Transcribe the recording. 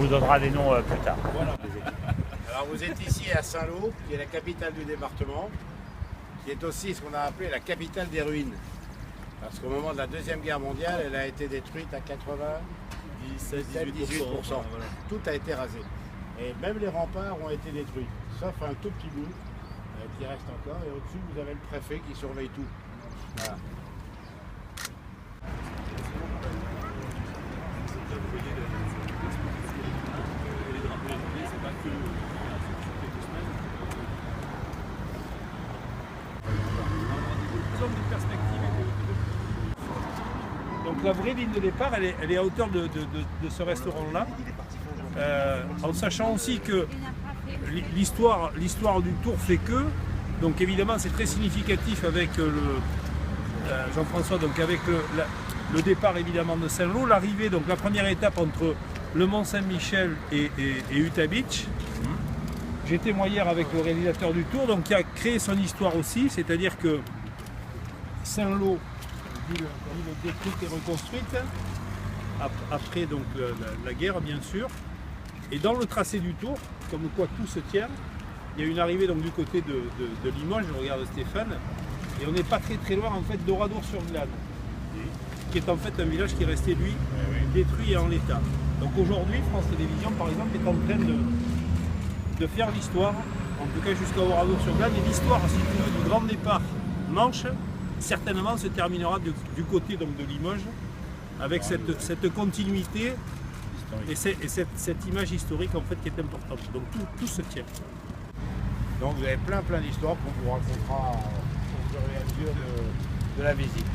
nous donnera des noms plus tard. Voilà. Alors vous êtes ici à Saint-Lô, qui est la capitale du département, qui est aussi ce qu'on a appelé la capitale des ruines. Parce qu'au moment de la Deuxième Guerre mondiale, elle a été détruite à 97-18%. Voilà. Tout a été rasé. Et même les remparts ont été détruits, sauf un tout petit bout qui reste encore. Et au-dessus, vous avez le préfet qui surveille tout. Voilà. Donc la vraie ligne de départ, elle est à hauteur de ce restaurant-là, en sachant aussi que l'histoire du Tour fait que, donc évidemment c'est très significatif avec Jean-François, donc avec le départ évidemment de Saint-Lô, l'arrivée, donc la première étape entre le Mont Saint-Michel et Utah Beach. J'étais moi hier avec le réalisateur du Tour, donc qui a créé son histoire aussi, c'est-à-dire que Saint-Lô, ville détruite et reconstruite, après donc la guerre bien sûr, et dans le tracé du Tour, comme quoi tout se tient, il y a une arrivée donc du côté de Limoges, je regarde Stéphane, et on n'est pas très loin en fait d'Oradour-sur-Glane, qui est en fait un village qui est resté lui détruit et en l'état. Donc aujourd'hui, France Télévisions par exemple est en train de faire l'histoire, en tout cas jusqu'à Oradour-sur-Glane, et l'histoire si tu veux du grand départ Manche certainement se terminera du côté donc de Limoges avec cette continuité et cette image historique en fait qui est importante. Donc tout se tient. Donc vous avez plein d'histoires qu'on vous racontera au fur et à mesure de la visite.